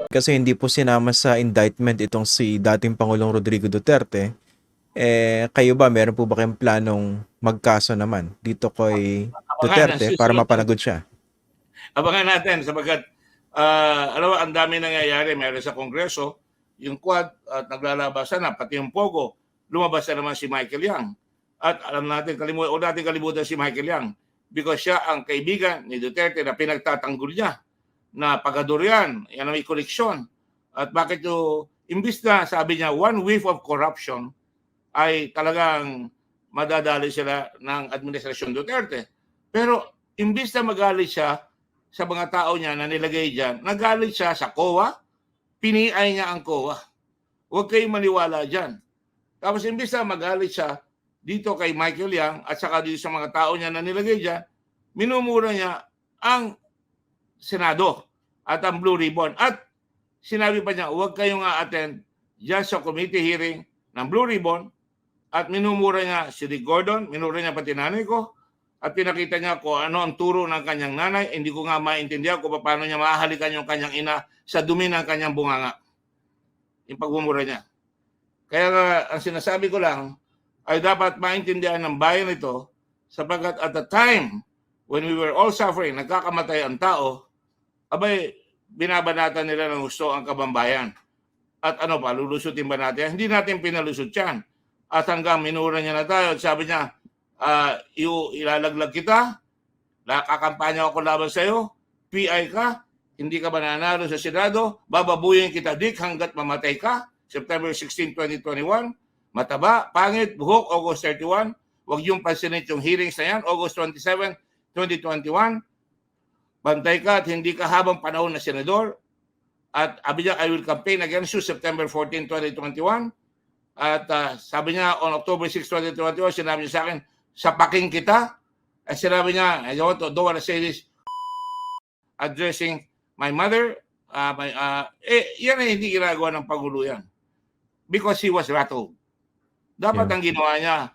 Kasi hindi po sinama sa indictment itong si dating Pangulong Rodrigo Duterte. Kayo ba, meron po ba kayong planong magkaso naman dito kay Abangan ang Duterte para susunod na mapanagod siya? abangan natin sapagkat alam mo, ang dami nangyayari. Meron sa Kongreso, yung Quad at naglalabasan na, pati yung Pogo, lumabas na naman si Michael Yang. At alam natin, huwag natin kalimutan si Michael Yang because siya ang kaibigan ni Duterte na pinagtatanggol niya na pagador yan ang may koleksyon. At bakit yung, imbis na sabi niya, one whiff of corruption, ay talagang madadali sila ng Administrasyon Duterte. Pero imbis na magalit siya sa mga tao niya na nilagay dyan, nagalit siya sa COA, piniay niya ang COA. Huwag kayong maniwala dyan. Tapos imbis na magalit siya dito kay Michael Yang at saka dito sa mga tao niya na nilagay dyan, minumura niya ang Senado at ang Blue Ribbon. At sinabi pa niya, huwag kayong attend dyan sa committee hearing ng Blue Ribbon. At minumura niya si Rick Gordon, minumura niya pati nanay ko, at pinakita niya kung ano ang turo ng kanyang nanay. Hindi ko nga maintindihan kung paano niya mahalikan yung kanyang ina sa dumi ng kanyang bunganga. Yung pagmumura niya. Kaya ang sinasabi ko lang ay dapat maintindihan ng bayan ito sapagkat at the time when we were all suffering, nagkakamatay ang tao, abay, binabanatan nila ng gusto ang kabambayan. At ano pa, lulusutin ba natin? Hindi natin pinalusot yan. At hanggang minura niya na tayo at sabi niya, ilalaglag kita, nakakampanya ako laban sa iyo, PI ka, hindi ka mananalo sa Senado, bababuyin kita dik hanggat mamatay ka, September 16, 2021, mataba, pangit, buhok, August 31, huwag yung pansinin yung hearings na yan, August 27, 2021, bantay ka at hindi ka habang panahon na senador, at sabi niya, I will campaign against you September 14, 2021, at sabi niya, on October 6, 2021, sinabi niya sa akin, sapaking kita. At sinabi niya, I don't want to say this, addressing my mother. Yan ay hindi ginagawa ng Pangulo yan. Because he was rattled. Dapat ang ginawa niya,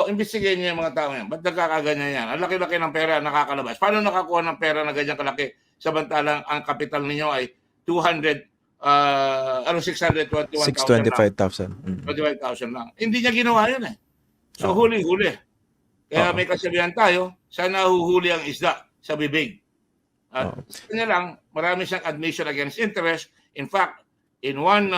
investigahan niya yung mga tao yan. Ba't nagkakaganyan yan? Ang laki-laki ng pera nakakalabas. Paano nakakuha ng pera na ganyan kalaki? Samantalang ang kapital ninyo ay 625,000 lang. Hindi niya ginawa yun eh. So huli-huli. Kaya may kasabihan tayo, sana huhuli ang isda sa bibig. At sa kanya lang, marami siyang admission against interest. In fact, in one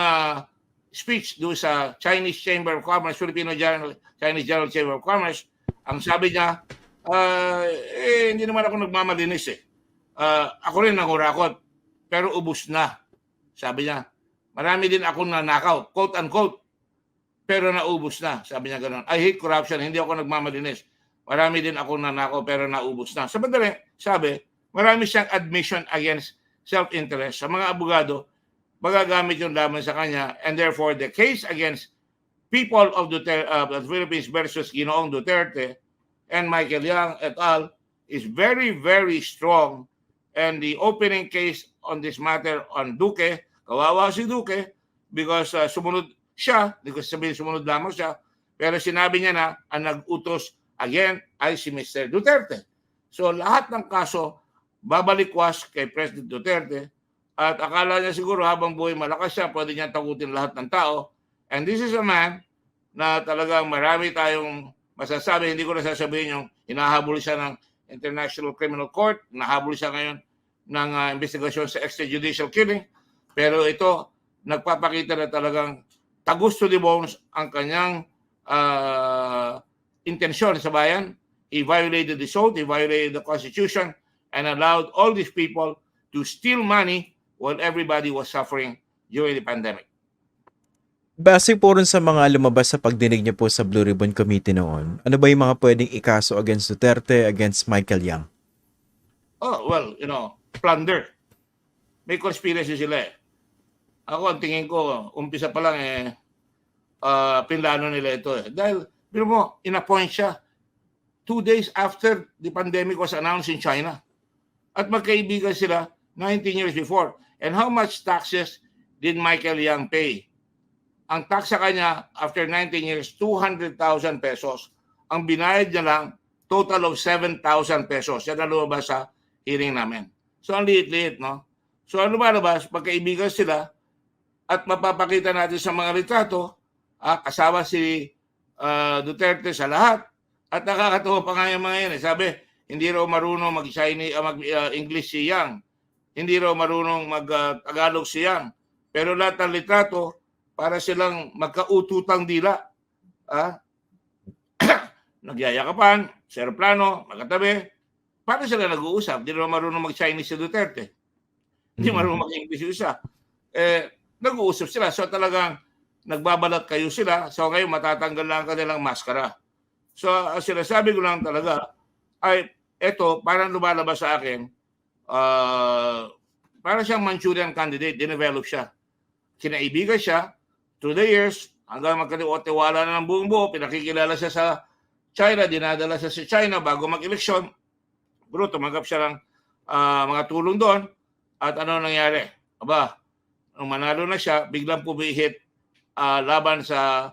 speech doon sa Chinese Chamber of Commerce, Chinese General Chamber of Commerce, ang sabi niya, hindi naman ako nagmamalinis eh. Ako rin nangurakot, pero ubus na. Sabi niya, marami din akong nanakaw, quote unquote, pero naubos na. Sabi niya gano'n, I hate corruption, hindi ako nagmamalinis. Marami din akong nanakaw, pero naubos na. Sabi, marami siyang admission against self-interest. Sa mga abogado, magagamit yung laban sa kanya, and therefore the case against people of the Philippines versus Ginoong Duterte and Michael Yang et al. Is very, very strong. And the opening case on this matter on Duque, kawawa si Duque because sumunod siya, hindi ko sabihin sumunod lamang siya, pero sinabi niya na ang nag-utos again ay si Mr. Duterte. So lahat ng kaso babalikwas kay President Duterte at akala niya siguro habang buhay malakas siya, pwede niya takutin lahat ng tao. And this is a man na talagang marami tayong masasabi, hindi ko na sasabihin yung hinahabol siya ng International Criminal Court, nahabol siya ngayon ng investigasyon sa extrajudicial killing. Pero ito, nagpapakita na talagang tagus to the bones ang kanyang intensyon sa bayan. He violated the oath, he violated the Constitution, and allowed all these people to steal money while everybody was suffering during the pandemic. Base po rin sa mga lumabas sa pagdinig niyo po sa Blue Ribbon Committee noon, ano ba yung mga pwedeng ikaso against Duterte, against Michael Yang? Well, plunder. May conspiracy sila eh. Ako, ang tingin ko, umpisa pa lang pinlano nila ito eh. Dahil, biro mo, in-appoint siya 2 days after the pandemic was announced in China. At magkaibigan sila 19 years before. And how much taxes did Michael Yang pay? Ang tax sa kanya, after 19 years, 200,000 pesos. Ang binayad niya lang, total of 7,000 pesos. Yan ang lumabas sa hearing namin. So, ang liit-liit, no? So ang lumalabas, magkaibigan sila at mapapakita natin sa mga litrato, kasama si Duterte sa lahat. At nakakatawa pa nga yung mga yan. Sabi, hindi raw marunong mag-English si Yang. Hindi raw marunong mag-Tagalog si Yang. Pero lahat ng litrato, para silang magkaututang dila. Nagyayakapan, sa aeroplano, magkatabi. Paano sila nag-uusap? Hindi raw marunong mag-Chinese si Duterte. Hindi marunong mag-English yung isa. Nag-uusap sila. So talagang nagbabalat kayo sila. So ngayon matatanggal lang kanilang maskara. So ang sinasabi ko lang talaga ay eto, parang lumalabas sa akin, parang siyang Manchurian candidate, dinevelop siya. Kinaibigan siya through the years hanggang magkatiwala na ng buong buo, pinakikilala siya sa China, dinadala siya sa China bago mag-eleksyon. Bro, tumanggap siya ng mga tulong doon. At ano nangyari? Aba, nung manalo na siya, biglang pumihit laban sa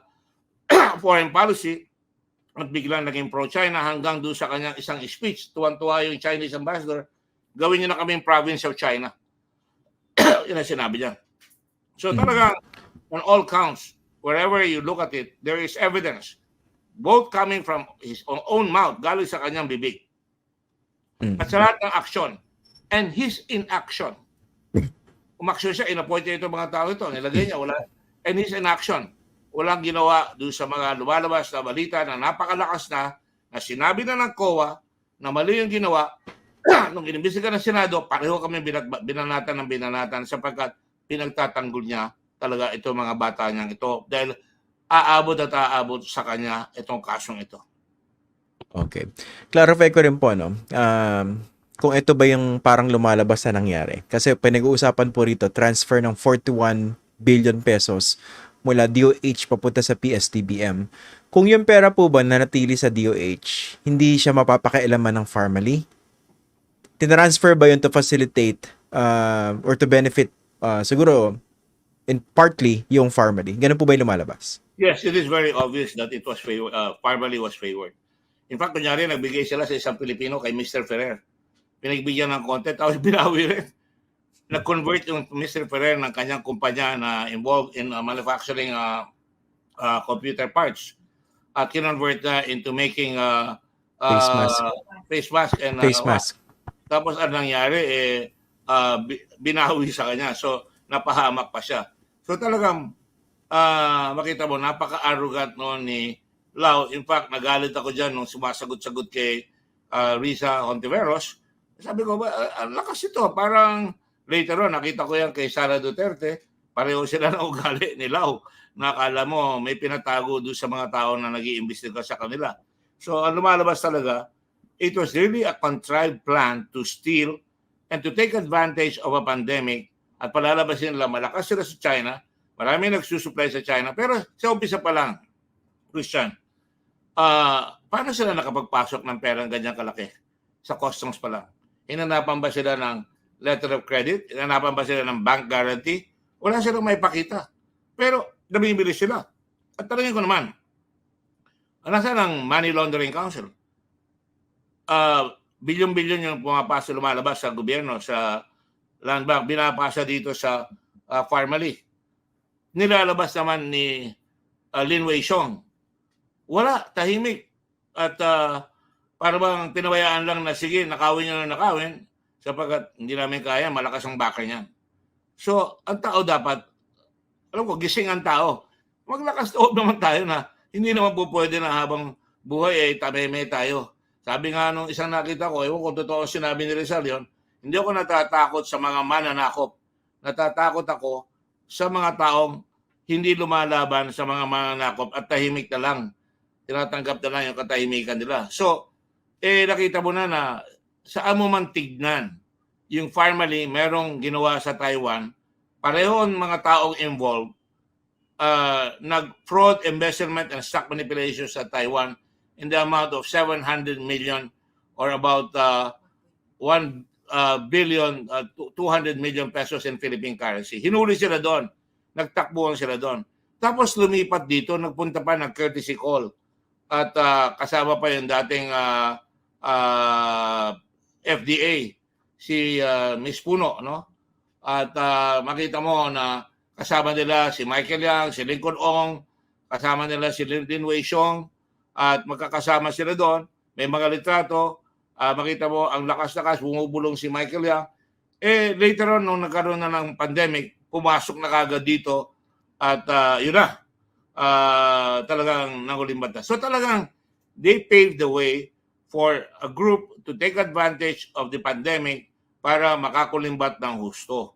foreign policy at biglang naging pro-China hanggang doon sa kanyang isang speech. Tuwan-tuwa yung Chinese ambassador, gawin niyo na kaming province of China. Yun ang sinabi niya. So talagang, on all counts, wherever you look at it, there is evidence, both coming from his own mouth, galing sa kanyang bibig. At sa lahat ng action, and his inaction. Umaksyon siya, in-appoint niya itong mga tao ito, nilagay niya, wala. And his inaction, walang ginawa doon sa mga lumalabas na balita na napakalakas na sinabi na ng COA na mali yung ginawa. Nung inimbestiga ng Senado, pareho kami binanatan sapagkat pinagtatanggol niya talaga itong mga bata niyang ito dahil aabot sa kanya itong kasong ito. Okay. Clarify ko rin po, no? Kung ito ba yung parang lumalabas na nangyari. Kasi pinag-uusapan po rito, transfer ng 41 billion pesos mula DOH papunta sa PSTBM. Kung yung pera po ba nanatili sa DOH, hindi siya mapapakialaman ng family? Tinransfer ba yun to facilitate or to benefit siguro in partly yung family? Ganun po ba yung lumalabas? Yes, it is very obvious that it was family was favored. In fact, kunyari, nagbigay sila sa isang Pilipino kay Mr. Ferrer. Pinagbigyan ng content, tapos binawi rin. Nag-convert yung Mr. Ferrer ng kanyang kumpanya na involved in manufacturing computer parts at kinonvert na into making Face mask. face mask. And, Face mask. tapos ang nangyari, binawi sa kanya. So, napahamak pa siya. So, talagang makita mo, napaka-arrogant noon ni Lau. In fact, nagalit ako dyan nung sumasagot-sagot kay Risa Hontiveros. Sabi ko, ang lakas ito. Parang later on, nakita ko yan kay Sara Duterte. Pareho sila ng ugali ni Lau. Nakala mo, may pinatago doon sa mga tao na nag-iimbestiga sa kanila. So, ang lumalabas talaga, it was really a contrived plan to steal and to take advantage of a pandemic at palalabasin nila, malakas sila sa China, marami nagsusupply sa China, pero sa umpisa pa lang, Christian, paano sila nakapagpasok ng perang ganyan kalaki? Sa customs pa lang. Hinanapan ba sila ng letter of credit? Hinanapan ba sila ng bank guarantee? Wala silang may pakita. Pero nabibili sila. At talangin ko naman, nasa ng Money Laundering Council? Bilyon-bilyon yung pumapasa lumalabas sa gobyerno, sa land bank, binapasa dito sa Farmally. Nilalabas naman ni Lin Wei-xiong. Wala, tahimik. At para bang pinabayaan lang na sige, nakawin nyo na nakawin sapagkat hindi namin kaya, malakas ang backer niyan. So, ang tao dapat, alam ko, gising ang tao. Maglakas loob naman tayo na hindi naman po pwede na habang buhay ay tameme tayo. Sabi nga nung isang nakita ko, ewan kung totoo sinabi ni Rizal yun, hindi ako natatakot sa mga mananakop. Natatakot ako sa mga taong hindi lumalaban sa mga mananakop at tahimik na lang. Tinatanggap na lang yung katahimikan nila. So, nakita mo na saan mo man tignan yung Farmally merong ginawa sa Taiwan, pareho ang mga taong involved, nag-fraud, embezzlement, and stock manipulation sa Taiwan in the amount of 700 million or about 1 billion, 200 million pesos in Philippine currency. Hinuli sila doon. Nagtakbuhan sila doon. Tapos lumipat dito, nagpunta pa ng courtesy call. At kasama pa yung dating FDA, si Ms. Puno, no? at makita mo na kasama nila si Michael Yang, si Lincoln Ong, kasama nila si Lin Wei Xiong, at magkakasama sila doon. May mga litrato, makita mo ang lakas-lakas, bumubulong si Michael Yang. Later on, nung nagkaroon na ng pandemic, pumasok na kagad dito at yun na, talagang nangulimbat na. So talagang they paved the way for a group to take advantage of the pandemic para makakulimbat ng husto.